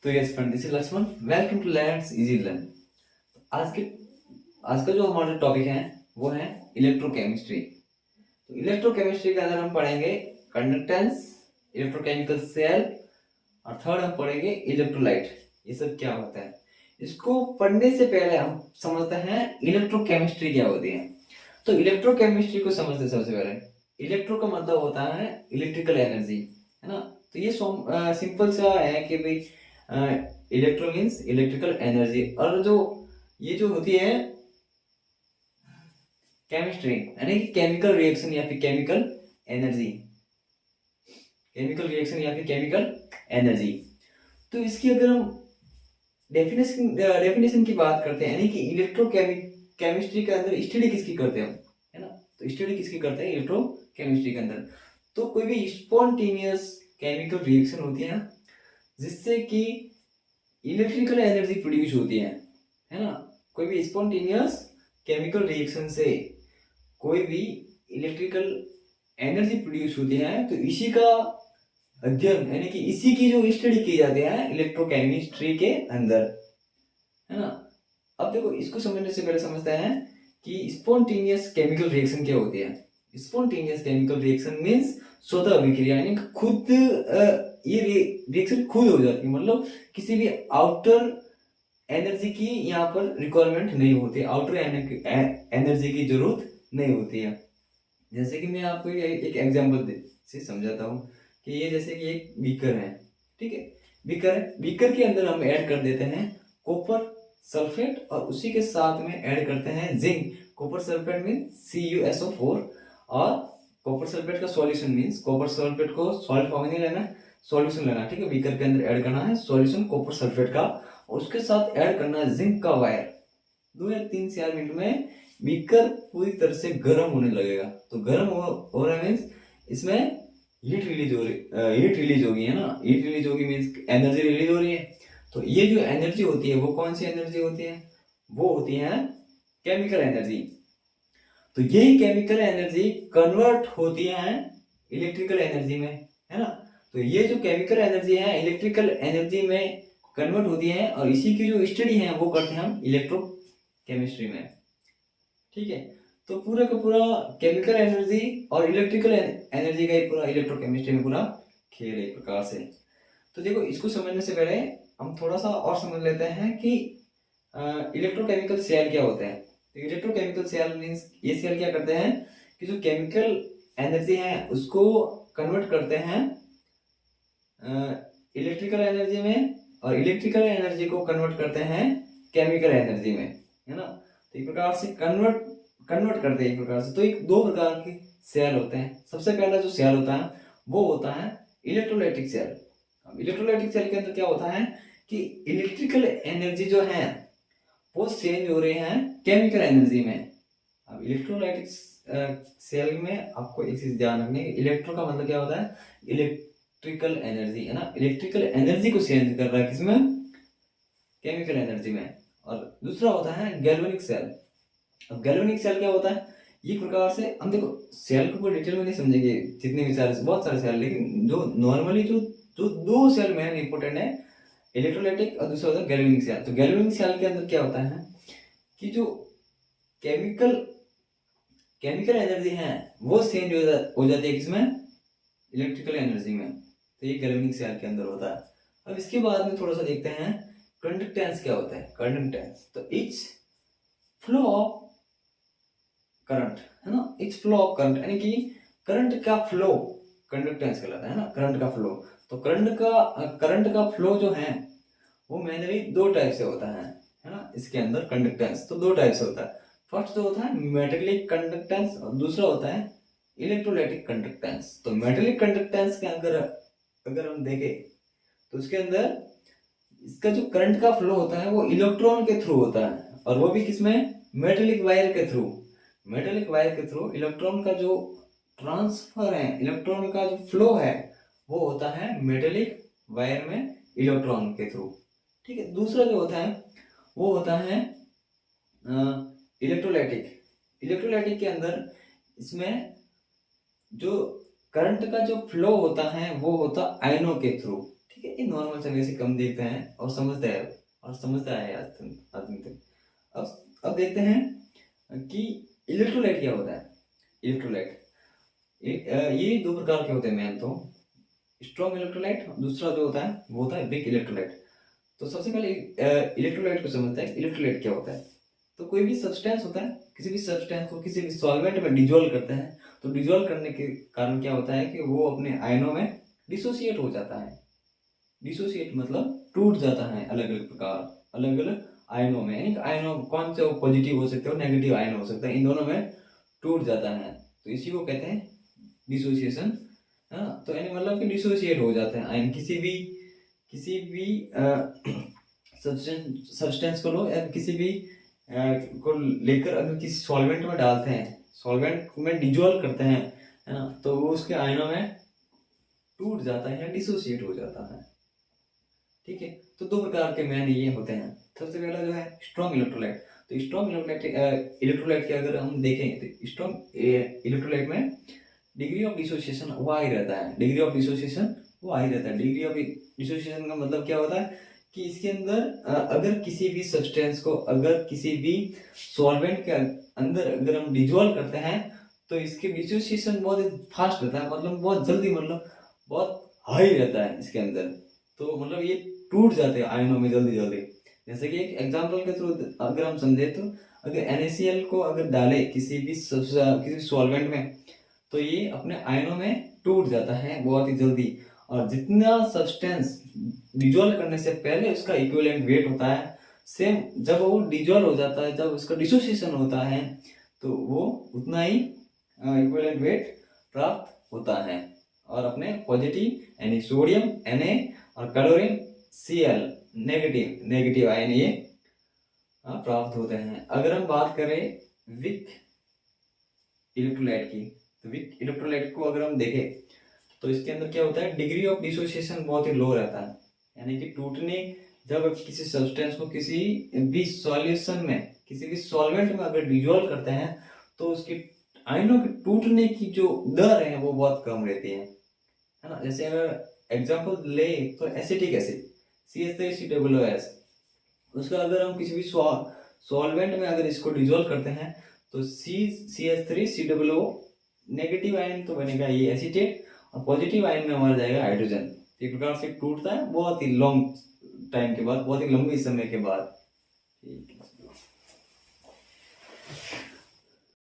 तो yes friend, this is Lakshman. Welcome to learns easy learn. आज के आज का जो हमारा टॉपिक है वो है इलेक्ट्रोकेमिस्ट्री। तो इलेक्ट्रोकेमिस्ट्री के अंदर हम पढ़ेंगे कंडक्टेंस, इलेक्ट्रोकेमिकल सेल और थर्ड हम पढ़ेंगे इलेक्ट्रोलाइट। ये सब क्या होता है, इसको पढ़ने से पहले हम समझते हैं इलेक्ट्रोकेमिस्ट्री क्या होती है। तो इलेक्ट्रोकेमिस्ट्री को समझते सबसे पहले इलेक्ट्रो का मतलब होता है इलेक्ट्रिकल एनर्जी, है ना। तो ये सिंपल सा है कि भाई इलेक्ट्रो मीन्स इलेक्ट्रिकल एनर्जी, और जो ये जो होती है केमिस्ट्री यानी कि केमिकल रिएक्शन या फिर केमिकल एनर्जी, केमिकल रिएक्शन या फिर केमिकल एनर्जी। तो इसकी अगर हम डेफिनेशन की बात करते हैं यानी कि केमिस्ट्री के अंदर स्टडी किसकी करते हैं हम, है ना। तो स्टडी किसकी करते हैं इलेक्ट्रो केमिस्ट्री के अंदर। तो कोई भी स्पॉन्टेनियस केमिकल रिएक्शन होती है जिससे कि इलेक्ट्रिकल एनर्जी प्रोड्यूस होती है ना। कोई भी स्पॉन्टेनियस केमिकल रिएक्शन से कोई भी इलेक्ट्रिकल एनर्जी प्रोड्यूस होती है, तो इसी का अध्ययन यानी कि इसी की जो स्टडी की जाती है इलेक्ट्रोकेमिस्ट्री के अंदर, है ना। अब देखो, इसको समझने से पहले समझते हैं कि स्पॉन्टेनियस केमिकल रिएक्शन क्या होती है। स्पॉन्टेनियस केमिकल रिएक्शन मीन्स स्वतः अभिक्रिया, यानी खुद ये रिएक्शन खुद हो जाती है, मतलब किसी भी आउटर एनर्जी की यहाँ पर रिक्वायरमेंट नहीं होती, आउटर एनर्जी की जरूरत नहीं होती है। जैसे कि मैं आपको एक एग्जांपल से समझाता हूँ कि ये जैसे कि एक बीकर है, ठीक है। बीकर के अंदर हम ऐड कर देते हैं कॉपर सल्फेट और उसी के साथ में ऐड करते हैं zinc. Copper sulphate mean CuSO4 और कॉपर सल्फेट का सॉल्यूशन मीन्स कॉपर सल्फेट को सॉल्ट फॉर्म में नहीं लेना, सॉल्यूशन लेना, ठीक है। बीकर के अंदर ऐड करना है सॉल्यूशन कॉपर सल्फेट का और उसके साथ ऐड करना है जिंक का वायर। 2 या 3 से 4 मिनट में बीकर पूरी तरह से गर्म होने लगेगा। तो गर्म हो रहा मीन्स इसमें हीट रिलीज होगी, है ना। हीट रिलीज होगी मीन्स एनर्जी रिलीज हो रही है। तो ये जो एनर्जी होती है वो कौन सी एनर्जी होती है, वो होती है केमिकल एनर्जी। तो यही केमिकल एनर्जी कन्वर्ट होती है इलेक्ट्रिकल एनर्जी में, है ना। तो ये जो केमिकल एनर्जी है इलेक्ट्रिकल एनर्जी में कन्वर्ट होती है और इसी की जो स्टडी है वो करते हैं हम इलेक्ट्रो केमिस्ट्री में, ठीक है। तो पूरा का पूरा केमिकल एनर्जी और इलेक्ट्रिकल एनर्जी का एक पूरा इलेक्ट्रोकेमिस्ट्री में पूरा खेल एक प्रकार से। तो देखो, इसको समझने से पहले हम थोड़ा सा और समझ लेते हैं कि इलेक्ट्रोकेमिकल सेल क्या होता है। तो इलेक्ट्रोकेमिकल सेल मीन्स ये सेल क्या करते हैं कि जो केमिकल एनर्जी है उसको कन्वर्ट करते हैं इलेक्ट्रिकल एनर्जी में और इलेक्ट्रिकल एनर्जी को कन्वर्ट करते हैं केमिकल एनर्जी में, है ना। तो एक प्रकार से कन्वर्ट करते हैं एक प्रकार से। तो एक 2 प्रकार के सेल होते हैं। सबसे पहला जो सेल होता है वो होता है इलेक्ट्रोलाइटिक सेल। अब इलेक्ट्रोलाइटिक सेल के अंदर क्या होता है कि इलेक्ट्रिकल एनर्जी जो है वो चेंज हो रहे हैं केमिकल एनर्जी में। अब इलेक्ट्रोलाइटिक सेल में आपको एक चीज ध्यान रखनी है, इलेक्ट्रो का मतलब क्या होता है इलेक्ट्रिकल एनर्जी, है ना। इलेक्ट्रिकल एनर्जी को चेंज कर रहा है किसमें, केमिकल एनर्जी में। और दूसरा होता है गैल्वेनिक सेल। अब गैल्वेनिक सेल क्या होता है, ये प्रकार से हम देखो सेल को डिटेल में नहीं समझेंगे, जितने भी सेल बहुत सारे सेल, लेकिन जो नॉर्मली जो 2 सेल मेन इंपॉर्टेंट है, इलेक्ट्रोलाइटिक और दूसरा होता है गैल्वेनिक सेल। तो गैल्वेनिक सेल के अंदर क्या होता है कि जो केमिकल एनर्जी है वो चेंज हो जाती है किसमें, इलेक्ट्रिकल एनर्जी में। तो ये गैल्वेनिक सेल के अंदर होता है। अब इसके बाद में थोड़ा सा देखते हैं कंडक्टेंस क्या होता है। कंडक्टेंस तो इट्स फ्लो ऑफ करंट, है ना। इट्स फ्लो ऑफ करंट यानी कि करंट का फ्लो कंडक्टेंस कहलाता है ना, करंट का फ्लो। तो करंट का फ्लो जो है वो मेनली 2 टाइप से होता है ना। इसके अंदर कंडक्टेंस तो 2 टाइप से होता है। फर्स्ट जो होता है मेटेलिक कंडक्टेंस और दूसरा होता है इलेक्ट्रोलाइटिक कंडक्टेंस। तो मेटेलिक कंडक्टेंस के अगर हम देखें तो उसके अंदर इसका जो करंट का फ्लो होता है वो इलेक्ट्रॉन के थ्रू होता है, और वो भी किसमें, मेटेलिक वायर के थ्रू। मेटेलिक वायर के थ्रू इलेक्ट्रॉन का जो ट्रांसफर है, इलेक्ट्रॉन का जो फ्लो है वो होता है मेटेलिक वायर में इलेक्ट्रॉन के थ्रू, ठीक है। दूसरा जो होता है वो होता है इलेक्ट्रोलाइटिक के अंदर इसमें जो करंट का जो फ्लो होता है वो होता आयनों के थ्रू, ठीक है, ये नॉर्मल समय से कम देखते हैं और समझता है आदमी तक। अब देखते हैं कि इलेक्ट्रोलाइट क्या होता है। इलेक्ट्रोलाइट ये दो प्रकार के होते हैं मेन तो, स्ट्रॉन्ग इलेक्ट्रोलाइट, दूसरा जो होता है वो होता है वीक इलेक्ट्रोलाइट। तो सबसे पहले इलेक्ट्रोलाइट को समझते हैं। इलेक्ट्रोलाइट क्या होता है? तो कोई भी सब्सटेंस होता है, किसी भी सब्सटेंस को किसी भी सॉल्वेंट में डिजोल्व करते हैं, तो डिजोल्व करने के कारण क्या होता है कि वो अपने आयनों में डिसोसिएट हो जाता है। डिसोसिएट मतलब टूट जाता है अलग अलग प्रकार, अलग अलग आयनों में, यानी आयनों कौन से पॉजिटिव हो सकते हो, नेगेटिव आयन हो सकता है, इन दोनों में टूट जाता है, तो इसी को कहते हैं डिसोसिएशन। हाँ, तो यानी मतलब कि डिसोसिएट हो जाते हैं आयन किसी भी सब्सटेंस को लो या किसी भी को लेकर अगर किसी सॉल्वेंट में डालते हैं, सॉल्वेंट में डिजोल्व करते हैं, है ना, तो वो उसके आयनों में टूट जाता है या डिसोसिएट हो जाता है। ठीक है, तो दो प्रकार के मेन ये होते हैं। सबसे पहला जो है स्ट्रॉन्ग इलेक्ट्रोलाइट। तो स्ट्रॉन्ग इलेक्ट्रोलाइट के अगर हम देखें तो स्ट्रॉन्ग इलेक्ट्रोलाइट में डिग्री ऑफ डिसोसिएशन वो हाई रहता है। डिग्री ऑफ डिसोसिएशन वो हाई रहता है। डिग्री ऑफ डिसोसिएशन का मतलब क्या होता है कि इसके अंदर अगर किसी भी सब्सटेंस को अगर किसी भी सॉल्वेंट के अंदर अगर हम डिजोल्व करते हैं तो इसके डिसोसिएशन बहुत फास्ट रहता है, मतलब बहुत जल्दी, मतलब बहुत हाई रहता है इसके अंदर। तो मतलब ये टूट जाते हैं आयनों में जल्दी जल्दी। जैसे कि एक एग्जांपल के थ्रू अगर हम समझे तो अगर NaCl को अगर डाले किसी सॉल्वेंट में तो ये अपने आयनों में टूट जाता है बहुत ही जल्दी। और जितना सब्सटेंस डिजोल्व करने से पहले उसका इक्विवेलेंट वेट होता है, सेम जब वो डिजोल्व हो जाता है, जब उसका डिसोसिएशन होता है तो वो उतना ही इक्विवेलेंट वेट प्राप्त होता है और अपने पॉजिटिव यानी सोडियम Na और क्लोरीन Cl नेगेटिव आयन ये प्राप्त होते हैं। अगर हम बात करें वीक इलेक्ट्रोलाइट की, तो वीक इलेक्ट्रोलाइट को अगर हम देखें तो इसके अंदर क्या होता है, डिग्री ऑफ डिसोसिएशन बहुत ही लो रहता है, यानी कि टूटने जब किसी सब्सटेंस को किसी भी सॉल्यूशन में किसी भी सॉल्वेंट में अगर डिजोल्व करते हैं तो उसकी आयनों के टूटने की जो दर है वो बहुत कम रहती है ना। जैसे अगर एग्जांपल ले तो एसिटिक एसिड CH3COOH, उसका अगर हम किसी भी सॉल्वेंट में अगर इसको डिजोल्व करते हैं तो CH3COO नेगेटिव आयन तो बनेगा ये एसीटेट और पॉजिटिव आयन में हमारा जाएगा हाइड्रोजन। एक प्रकार से टूटता है बहुत ही लॉन्ग टाइम के बाद, बहुत ही लंबे समय के बाद। ठीक है।